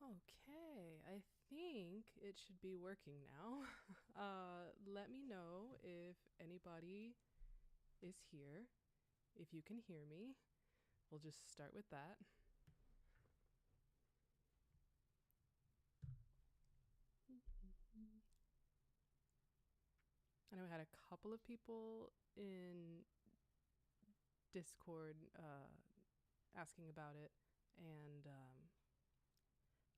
Okay, I think it should be working now. Let me know if anybody is here, if you can hear me. We'll just start with that. I know I had a couple of people in Discord asking about it, and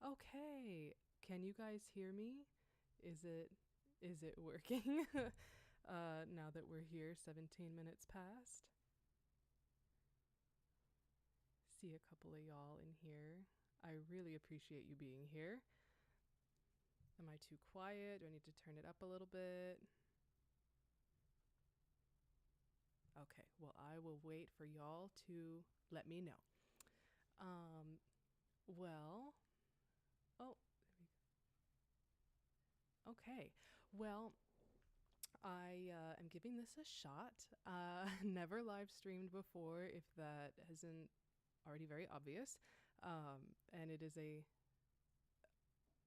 okay, can you guys hear me? Is it is it working? Now that we're here, 17 minutes past. See a couple of y'all in here. I really appreciate you being here. Am I too quiet? Do I need to turn it up a little bit? Okay, well, I will wait for y'all to let me know. Um, well, oh, okay. Well, I am giving this a shot. Never live streamed before, if that hasn't already very obvious. And it is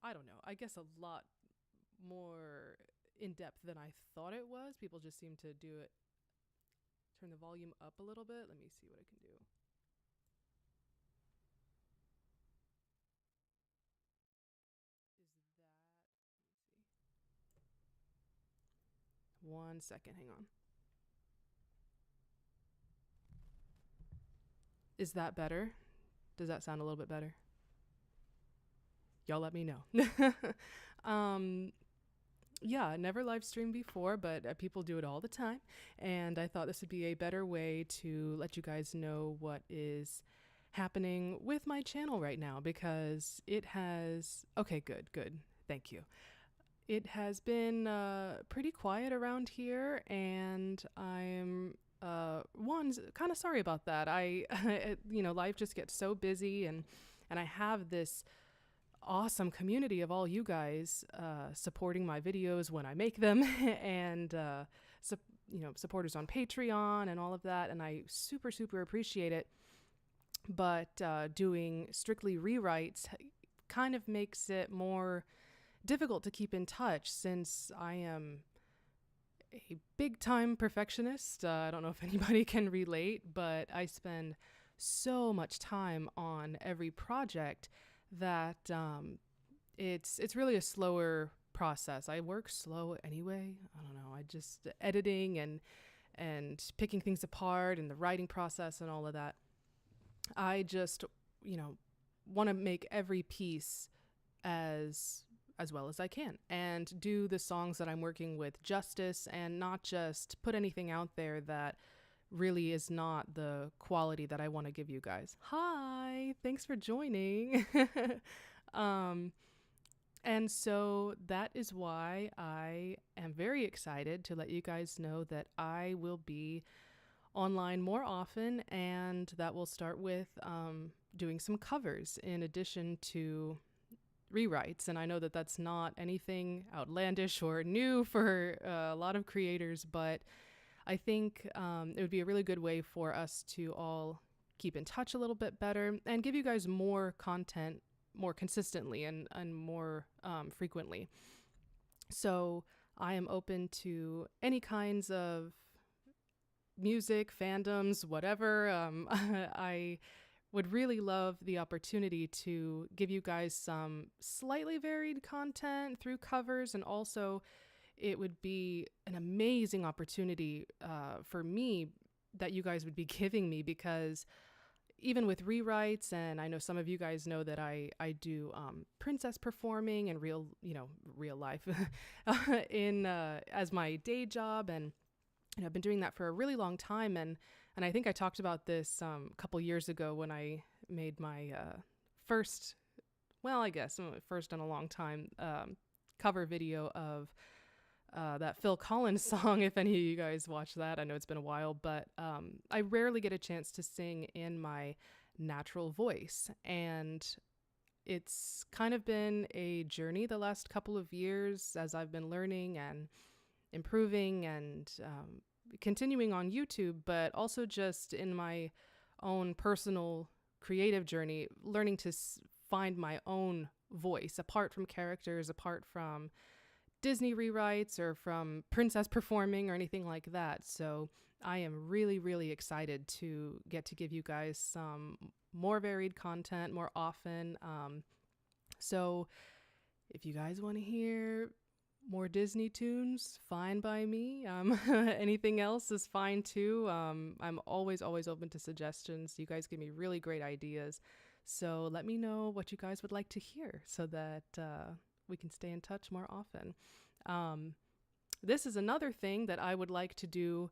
I don't know, I guess a lot more in depth than I thought it was. People just seem to do it, turn the volume up a little bit. Let me see what I can do. Is that, let me see. 1 second, hang on. Is that better? Does that sound a little bit better? Y'all let me know. um, yeah, never live streamed before, but people do it all the time. And I thought this would be a better way to let you guys know what is happening with my channel right now because it has. Okay, good, good. Thank you. It has been pretty quiet around here, and I'm one kind of sorry about that. Life just gets so busy, and I have this awesome community of all you guys supporting my videos when I make them, and supporters on Patreon and all of that, and I super appreciate it. But doing strictly rewrites kind of makes it more difficult to keep in touch since I am a big time perfectionist. I don't know if anybody can relate, but I spend so much time on every project that it's really a slower process. I work slow anyway. I don't know. I just editing and picking things apart and the writing process and all of that. I just, you know, want to make every piece as well as I can and do the songs that I'm working with justice and not just put anything out there that really is not the quality that I want to give you guys. Hi, thanks for joining. um, and so that is why I am very excited to let you guys know that I will be online more often, and that will start with doing some covers in addition to rewrites. And I know that that's not anything outlandish or new for a lot of creators, but I think it would be a really good way for us to all keep in touch a little bit better and give you guys more content more consistently and more frequently. So I am open to any kinds of music, fandoms, whatever. I would really love the opportunity to give you guys some slightly varied content through covers, and also it would be an amazing opportunity for me that you guys would be giving me, because even with rewrites, and I know some of you guys know that I do princess performing and real life in as my day job, and I've been doing that for a really long time, and I think I talked about this a couple years ago when I made my first, well, I guess first in a long time cover video of that Phil Collins song. If any of you guys watch that, I know it's been a while, but I rarely get a chance to sing in my natural voice, and it's kind of been a journey the last couple of years as I've been learning and improving and continuing on YouTube, but also just in my own personal creative journey, learning to find my own voice, apart from characters, apart from Disney rewrites or from princess performing or anything like that. So I am really, really excited to get to give you guys some more varied content more often. So if you guys want to hear more Disney tunes, fine by me. Anything else is fine too. I'm always open to suggestions. You guys give me really great ideas. So let me know what you guys would like to hear so that we can stay in touch more often. This is another thing that I would like to do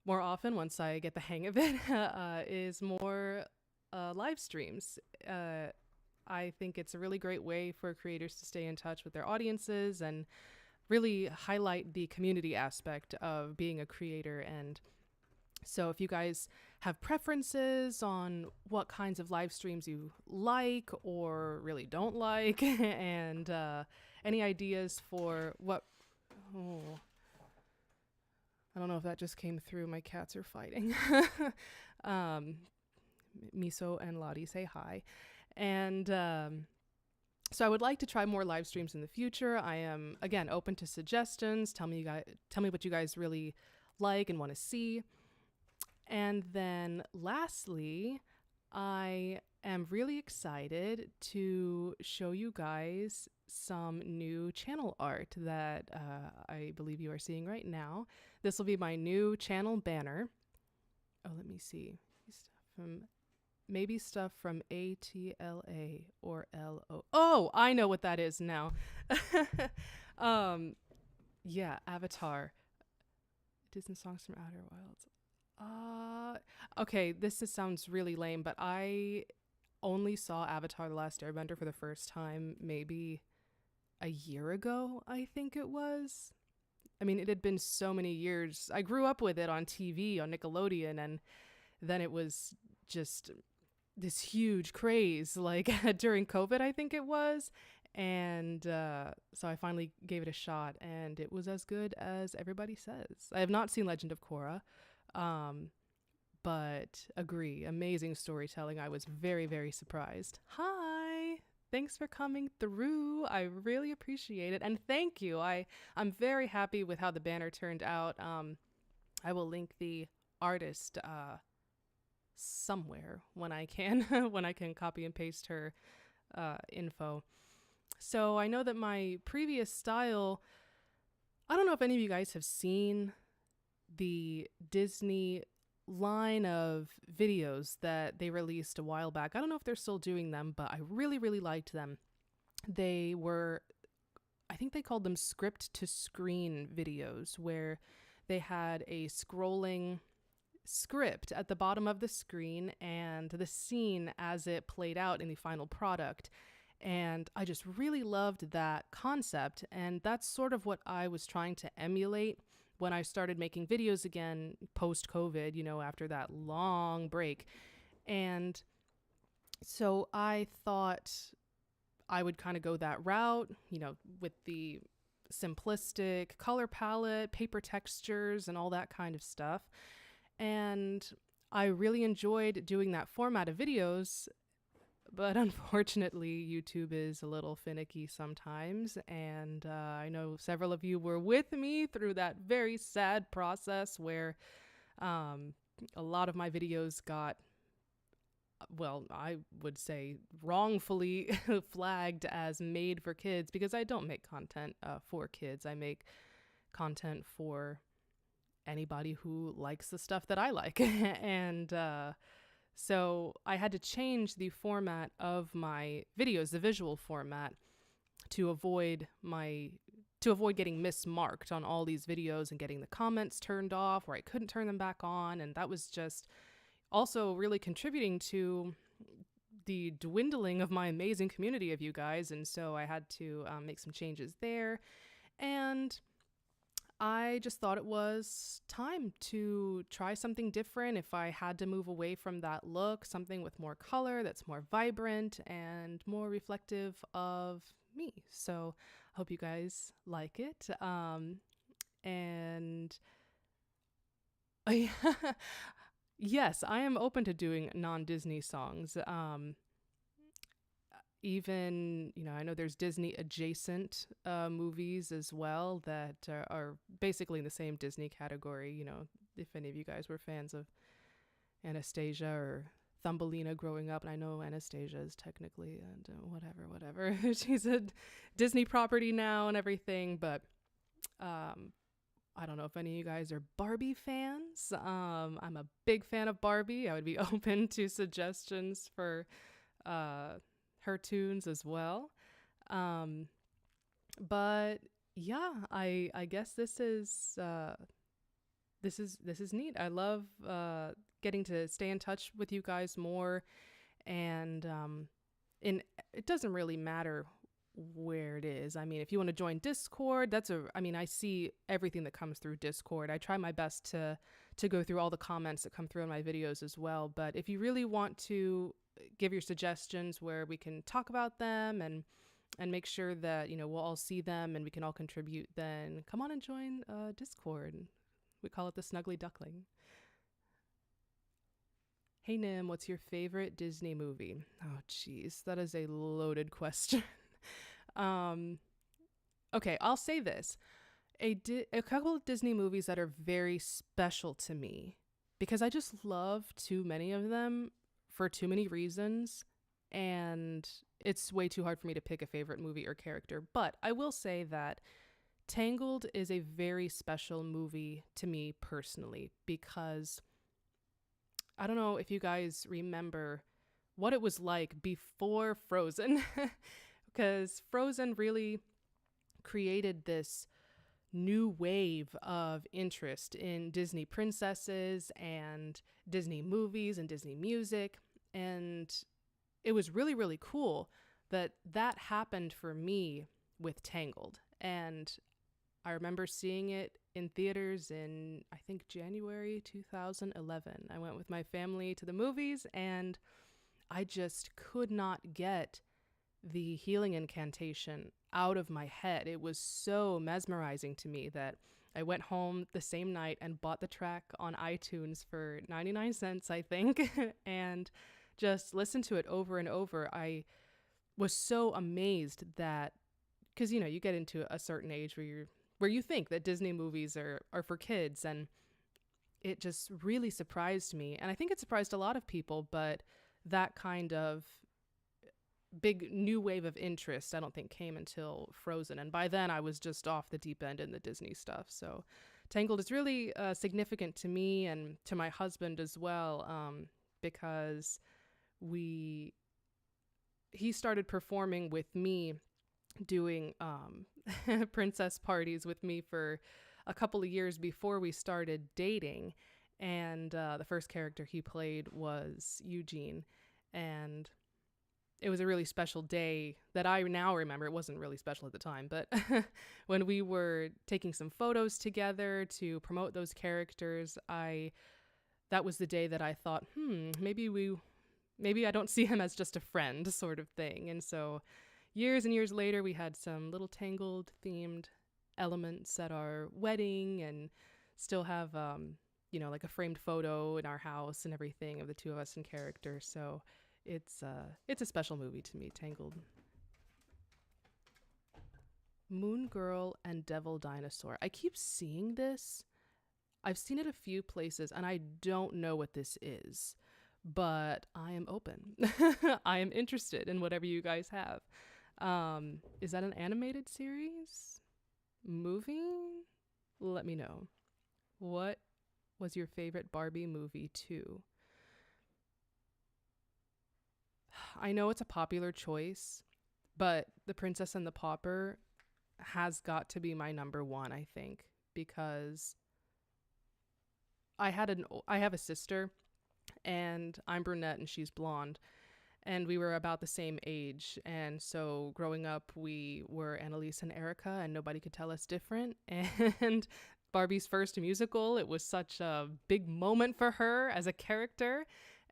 more often once I get the hang of it, is more live streams. I think it's a really great way for creators to stay in touch with their audiences and really highlight the community aspect of being a creator. And so if you guys have preferences on what kinds of live streams you like or really don't like, and any ideas for what... Oh, I don't know if that just came through. My cats are fighting. Miso and Lottie say hi. And so I would like to try more live streams in the future. I am, again, open to suggestions. Tell me what you guys really like and want to see. And then lastly, I am really excited to show you guys some new channel art that I believe you are seeing right now. This will be my new channel banner. Oh, let me see. Stuff from ATLA or LO. Oh, I know what that is now. Yeah, Avatar. Disney Songs from Outer Wilds. Okay, sounds really lame, but I only saw Avatar: The Last Airbender for the first time maybe a year ago, I think it was. I mean, it had been so many years. I grew up with it on TV, on Nickelodeon, and then it was just this huge craze, like during COVID, I think it was. And so I finally gave it a shot, and it was as good as everybody says. I have not seen Legend of Korra, but agree. Amazing storytelling. I was very, very surprised. Hi. Thanks for coming through. I really appreciate it. And thank you. I'm very happy with how the banner turned out. I will link the artist somewhere when I can, when I can copy and paste her info. So I know that my previous style, I don't know if any of you guys have seen the Disney line of videos that they released a while back. I don't know if they're still doing them, but I really, really liked them. They were, I think they called them script to screen videos, where they had a scrolling script at the bottom of the screen and the scene as it played out in the final product. And I just really loved that concept. And that's sort of what I was trying to emulate when I started making videos again post-COVID, after that long break. And so I thought I would kind of go that route, with the simplistic color palette, paper textures, and all that kind of stuff. And I really enjoyed doing that format of videos, but unfortunately, YouTube is a little finicky sometimes. And I know several of you were with me through that very sad process where a lot of my videos got, well, I would say wrongfully flagged as made for kids, because I don't make content for kids. I make content for anybody who likes the stuff that I like. And so I had to change the format of my videos, the visual format, to avoid getting mismarked on all these videos and getting the comments turned off where I couldn't turn them back on. And that was just also really contributing to the dwindling of my amazing community of you guys. And so I had to make some changes there. And I just thought it was time to try something different. If I had to move away from that look, something with more color, that's more vibrant and more reflective of me. So I hope you guys like it. And yes, I am open to doing non-Disney songs. even, I know there's Disney adjacent movies as well that are basically in the same Disney category. If any of you guys were fans of Anastasia or Thumbelina growing up, and I know Anastasia is technically, and whatever. She's a Disney property now and everything, but I don't know if any of you guys are Barbie fans. I'm a big fan of Barbie. I would be open to suggestions for her tunes as well. But yeah, I guess this is neat. I love getting to stay in touch with you guys more, and it doesn't really matter where it is. I mean, if you want to join Discord, I see everything that comes through Discord. I try my best to go through all the comments that come through on my videos as well. But if you really want to give your suggestions where we can talk about them and make sure that, we'll all see them and we can all contribute, then come on and join Discord. We call it the Snuggly Duckling. Hey Nim, what's your favorite Disney movie? Oh, geez, that is a loaded question. Okay, I'll say this. A couple of Disney movies that are very special to me because I just love too many of them for too many reasons, and it's way too hard for me to pick a favorite movie or character. But I will say that Tangled is a very special movie to me personally because I don't know if you guys remember what it was like before Frozen, because Frozen really created this new wave of interest in Disney princesses and Disney movies and Disney music. And it was really, really cool that happened for me with Tangled. And I remember seeing it in theaters in, I think, January 2011. I went with my family to the movies, and I just could not get the healing incantation out of my head. It was so mesmerizing to me that I went home the same night and bought the track on iTunes for 99 cents, I think, and just listened to it over and over. I was so amazed that, because, you get into a certain age where you think that Disney movies are for kids, and it just really surprised me. And I think it surprised a lot of people, but that kind of big new wave of interest I don't think came until Frozen, and by then I was just off the deep end in the Disney stuff. So Tangled is really significant to me and to my husband as well, because he started performing with me, doing princess parties with me for a couple of years before we started dating, and the first character he played was Eugene, and it was a really special day that I now remember. It wasn't really special at the time, but when we were taking some photos together to promote those characters, that was the day that I thought, maybe I don't see him as just a friend sort of thing. And so years and years later, we had some little Tangled themed elements at our wedding, and still have, like a framed photo in our house and everything of the two of us in character. So it's a special movie to me, Tangled. Moon Girl and Devil Dinosaur. I keep seeing this. I've seen it a few places, and I don't know what this is, but I am open. I am interested in whatever you guys have. Is that an animated series? Movie? Let me know. What was your favorite Barbie movie too? I know it's a popular choice, but The Princess and the Pauper has got to be my number one, I think, because I have a sister, and I'm brunette and she's blonde, and we were about the same age. And so growing up, we were Annalise and Erica, and nobody could tell us different. And Barbie's first musical, it was such a big moment for her as a character.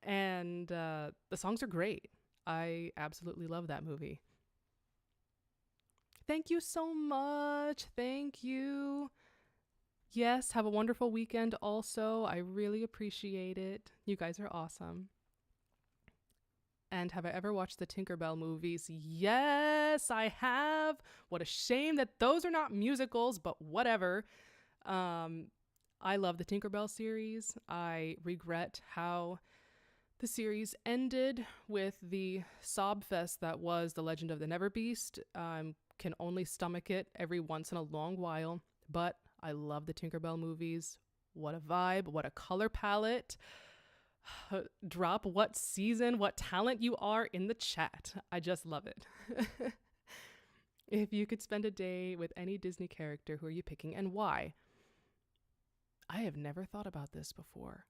And the songs are great. I absolutely love that movie. Thank you so much. Thank you. Yes, have a wonderful weekend also. I really appreciate it. You guys are awesome. And have I ever watched the Tinkerbell movies? Yes, I have. What a shame that those are not musicals, but whatever. I love the Tinkerbell series. I regret how the series ended with the sob fest that was The Legend of the Neverbeast. Can only stomach it every once in a long while, but I love the Tinkerbell movies. What a vibe, what a color palette. Drop what season, what talent you are in the chat. I just love it. If you could spend a day with any Disney character, who are you picking and why? I have never thought about this before.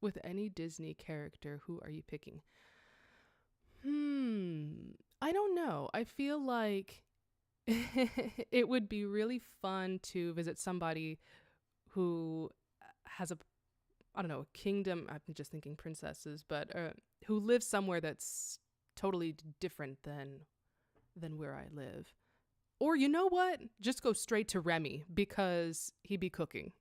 With any Disney character, who are you picking? I don't know. I feel like it would be really fun to visit somebody who has I don't know, a kingdom. I'm just thinking princesses, but who lives somewhere that's totally different than where I live. Or you know what? Just go straight to Remy because he be cooking.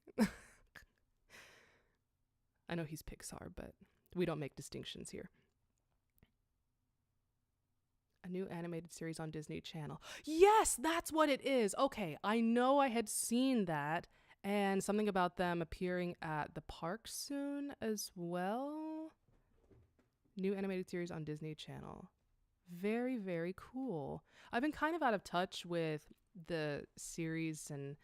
I know he's Pixar, but we don't make distinctions here. A new animated series on Disney Channel. Yes, that's what it is. Okay, I know I had seen that, and something about them appearing at the park soon as well. New animated series on Disney Channel. Very, very cool. I've been kind of out of touch with the series and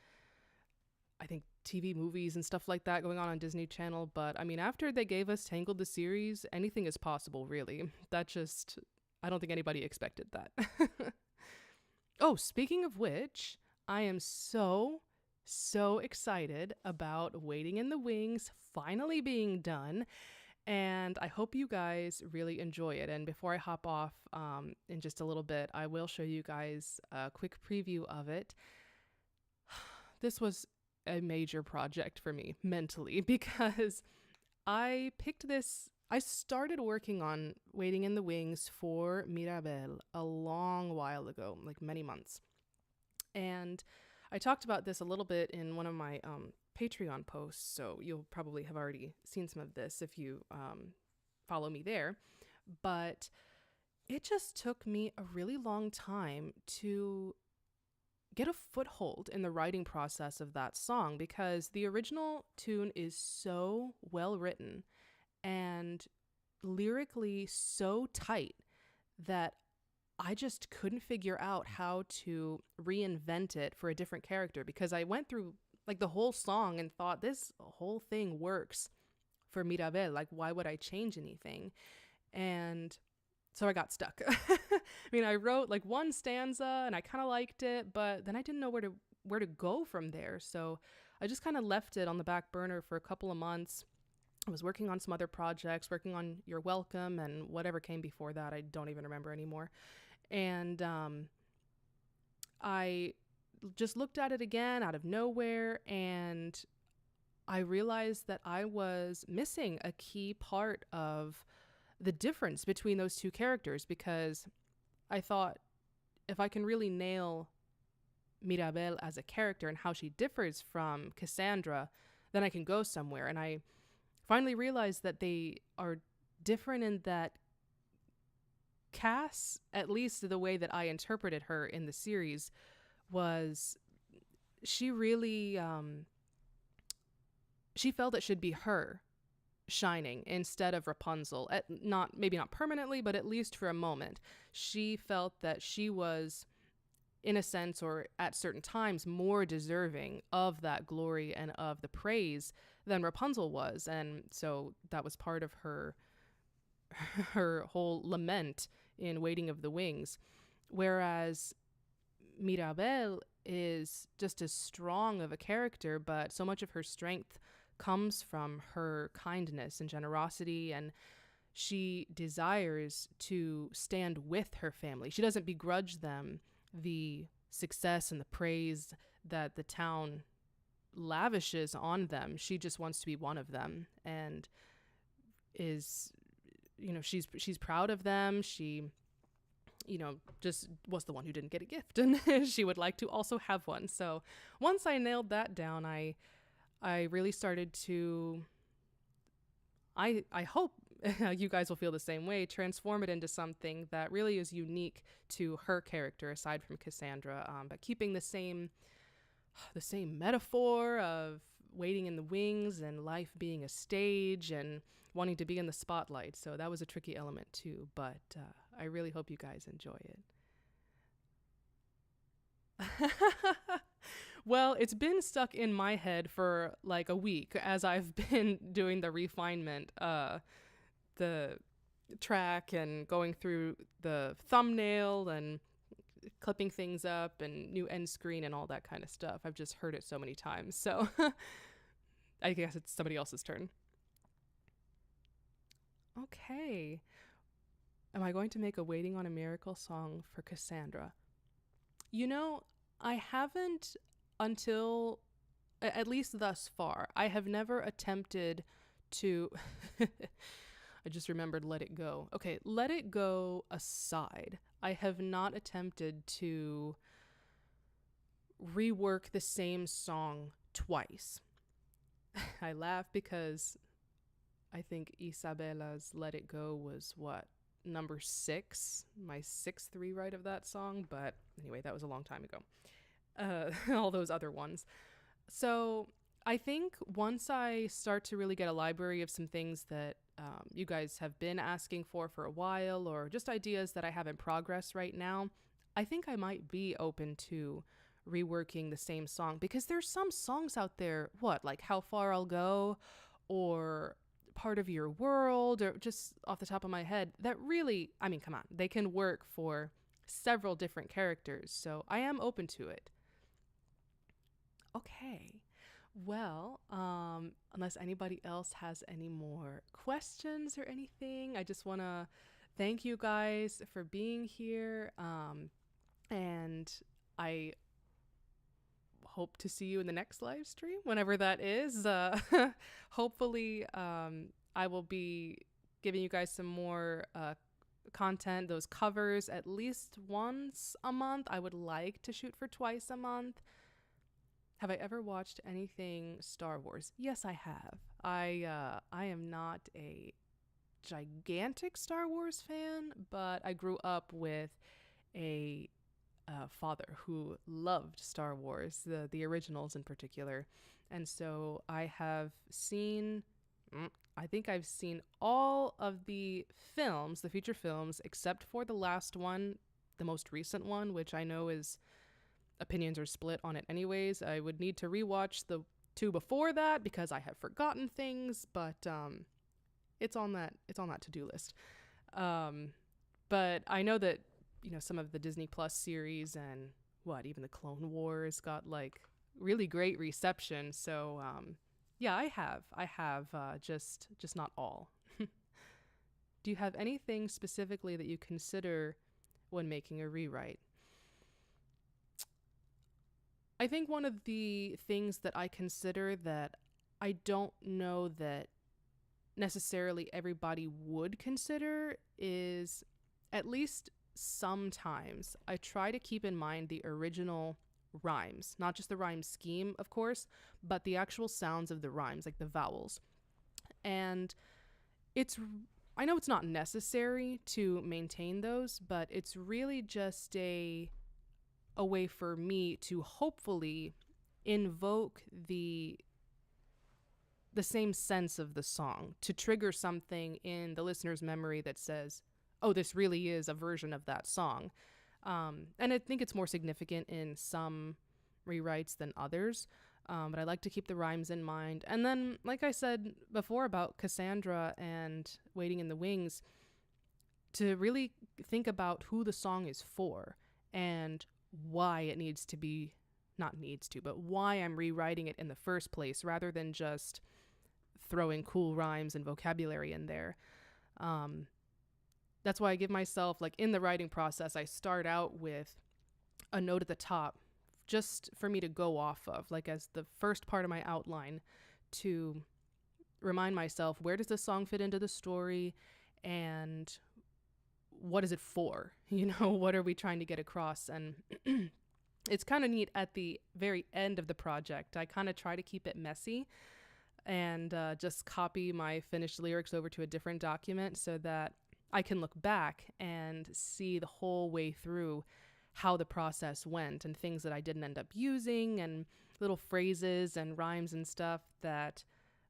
I think TV movies and stuff like that going on Disney Channel. But I mean, after they gave us Tangled the series, anything is possible, really. I don't think anybody expected that. Oh, speaking of which, I am so excited about Waiting in the Wings finally being done. And I hope you guys really enjoy it. And before I hop off in just a little bit, I will show you guys a quick preview of it. This was a major project for me mentally because I started working on Waiting in the Wings for Mirabel a long while ago, like many months. And I talked about this a little bit in one of my Patreon posts, so you'll probably have already seen some of this if you follow me there. But it just took me a really long time to get a foothold in the writing process of that song because the original tune is so well written and lyrically so tight that I just couldn't figure out how to reinvent it for a different character because I went through like the whole song and thought this whole thing works for Mirabel. Like, why would I change anything? And so I got stuck. I mean, I wrote like one stanza and I kind of liked it, but then I didn't know where to go from there. So I just kind of left it on the back burner for a couple of months. I was working on some other projects, working on You're Welcome and whatever came before that. I don't even remember anymore. And I just looked at it again out of nowhere and I realized that I was missing a key part of the difference between those two characters because I thought if I can really nail Mirabel as a character and how she differs from Cassandra, then I can go somewhere. And I finally realized that they are different in that Cass, at least the way that I interpreted her in the series, was she really, she felt it should be her shining instead of Rapunzel. Maybe not permanently, but at least for a moment. She felt that she was, in a sense, or at certain times, more deserving of that glory and of the praise than Rapunzel was. And so that was part of her whole lament in Waiting of the Wings. Whereas Mirabel is just as strong of a character, but so much of her strength comes from her kindness and generosity, and she desires to stand with her family. She doesn't begrudge them the success and the praise that the town lavishes on them. She just wants to be one of them and is, she's proud of them. She, just was the one who didn't get a gift and she would like to also have one. So once I nailed that down, I really started to, I hope, you guys will feel the same way, transform it into something that really is unique to her character aside from Cassandra, but keeping the same metaphor of waiting in the wings and life being a stage and wanting to be in the spotlight. So that was a tricky element too, but I really hope you guys enjoy it. Well, it's been stuck in my head for like a week as I've been doing the refinement, the track and going through the thumbnail and clipping things up and new end screen and all that kind of stuff. I've just heard it so many times. So I guess it's somebody else's turn. Okay. Am I going to make a Waiting on a Miracle song for Cassandra? You know, I haven't until, at least thus far, I have never attempted to. I just remembered Let It Go. Okay, Let It Go aside, I have not attempted to rework the same song twice. I laugh because I think Isabella's Let It Go was what? Number 6, my 6th rewrite of that song. But anyway, that was a long time ago. All those other ones. So I think once I start to really get a library of some things that you guys have been asking for a while, or just ideas that I have in progress right now, I think I might be open to reworking the same song, because there's some songs out there, like How Far I'll Go or Part of Your World, or just off the top of my head, that really, I mean, come on, they can work for several different characters. So I am open to it. Okay. Well, unless anybody else has any more questions or anything, I just want to thank you guys for being here. And I hope to see you in the next live stream, whenever that is. Hopefully, I will be giving you guys some more content, those covers, at least once a month. I would like to shoot for twice a month. Have I ever watched anything Star Wars? Yes, I have. I am not a gigantic Star Wars fan, but I grew up with a father who loved Star Wars, the originals in particular. And so I think I've seen all of the films, the feature films, except for the last one, the most recent one, which I know is opinions are split on it anyways. I would need to rewatch the 2 before that because I have forgotten things, but it's on that to-do list. But I know that, some of the Disney Plus series and even the Clone Wars got like really great reception. So yeah, I have just not all. Do you have anything specifically that you consider when making a rewrite? I think one of the things that I consider that I don't know that necessarily everybody would consider is, at least sometimes, I try to keep in mind the original rhymes, not just the rhyme scheme, of course, but the actual sounds of the rhymes, like the vowels. And I know it's not necessary to maintain those, but it's really just a way for me to hopefully invoke the same sense of the song, to trigger something in the listener's memory that says, oh, this really is a version of that song. And I think it's more significant in some rewrites than others, but I like to keep the rhymes in mind. And then, like I said before about Cassandra and Waiting in the Wings, to really think about who the song is for and why it but why I'm rewriting it in the first place, rather than just throwing cool rhymes and vocabulary in there. That's why I give myself, like, in the writing process, I start out with a note at the top just for me to go off of, like as the first part of my outline, to remind myself, where does this song fit into the story and what is it for? What are we trying to get across? And it's kind of neat at the very end of the project. I kind of try to keep it messy and just copy my finished lyrics over to a different document so that I can look back and see the whole way through how the process went and things that I didn't end up using and little phrases and rhymes and stuff that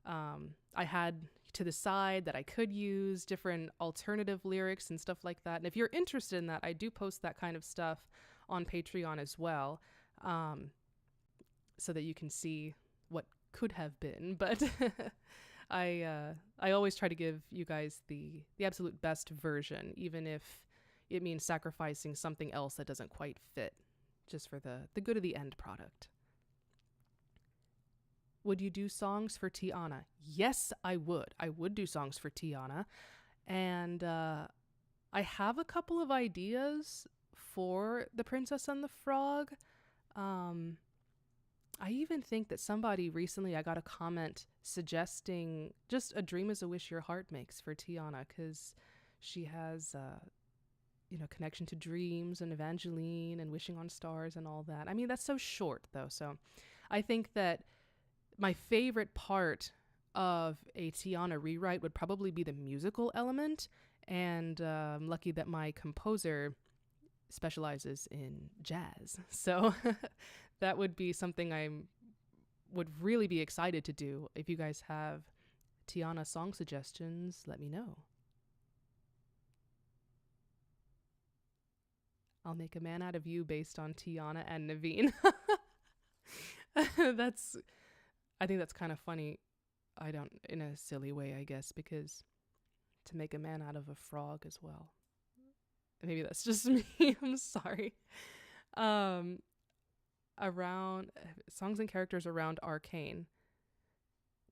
I had to the side that I could use, different alternative lyrics and stuff like that. And if you're interested in that, I do post that kind of stuff on Patreon as well, so that you can see what could have been. But I always try to give you guys the absolute best version, even if it means sacrificing something else that doesn't quite fit, just for the good of the end product. Would you do songs for Tiana? Yes, I would. I would do songs for Tiana. And I have a couple of ideas for The Princess and the Frog. I even think that somebody recently, I got a comment suggesting just A Dream is a Wish Your Heart Makes for Tiana, because she has, connection to dreams and Evangeline and wishing on stars and all that. I mean, that's so short, though. So I think that my favorite part of a Tiana rewrite would probably be the musical element. And I'm lucky that my composer specializes in jazz. So that would be something I would really be excited to do. If you guys have Tiana song suggestions, let me know. I'll make a man out of you based on Tiana and Naveen. I think that's kind of funny. In a silly way, I guess, because to make a man out of a frog as well. Maybe that's just me. I'm sorry. Around songs and characters around Arcane.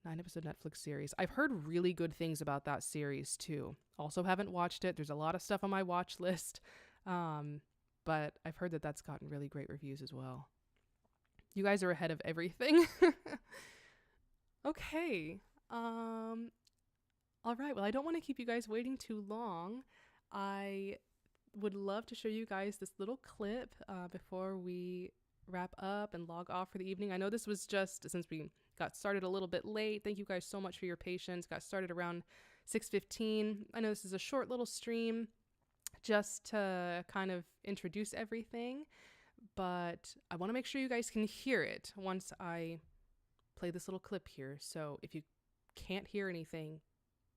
9-episode Netflix series. I've heard really good things about that series too. Also haven't watched it. There's a lot of stuff on my watch list. But I've heard that that's gotten really great reviews as well. You guys are ahead of everything. Okay. All right. Well, I don't want to keep you guys waiting too long. I would love to show you guys this little clip before we wrap up and log off for the evening. I know this was just since we got started a little bit late. Thank you guys so much for your patience. Got started around 6:15. I know this is a short little stream just to kind of introduce everything, but I want to make sure you guys can hear it once I play this little clip here. So if you can't hear anything,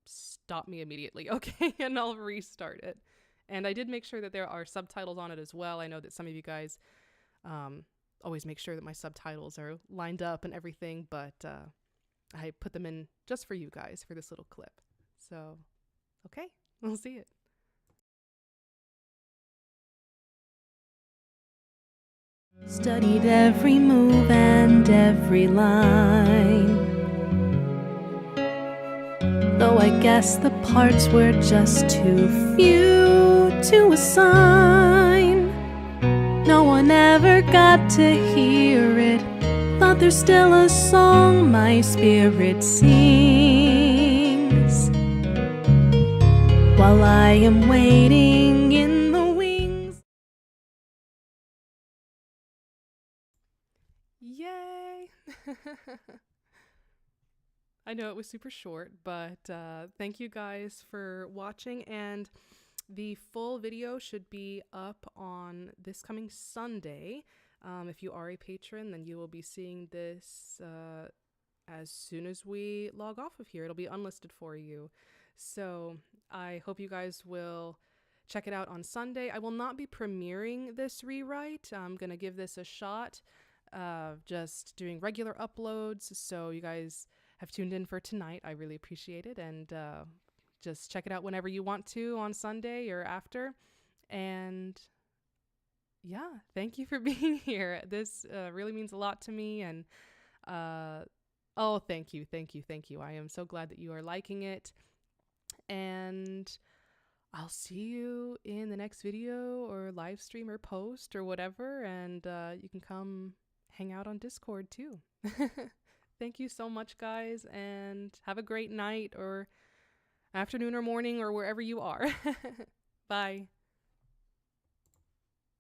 stop me immediately, okay? And I'll restart it. And I did make sure that there are subtitles on it as well. I know that some of you guys always make sure that my subtitles are lined up and everything, but I put them in just for you guys for this little clip. So, okay, we'll see it. Studied every move and every line, though I guess the parts were just too few to assign. No one ever got to hear it, but there's still a song my spirit sings while I am waiting in the wings. Yay! I know it was super short, but thank you guys for watching, and the full video should be up on this coming Sunday. If you are a patron, then you will be seeing this as soon as we log off of here. It'll be unlisted for you. So I hope you guys will check it out on Sunday. I will not be premiering this rewrite. I'm going to give this a shot, just doing regular uploads. So you guys have tuned in for tonight. I really appreciate it. And just check it out whenever you want to on Sunday or after. And yeah, thank you for being here. This really means a lot to me. And oh, thank you. I am so glad that you are liking it. And I'll see you in the next video or live stream or post or whatever. And you can come hang out on Discord too. Thank you so much, guys, and have a great night or afternoon or morning or wherever you are. Bye.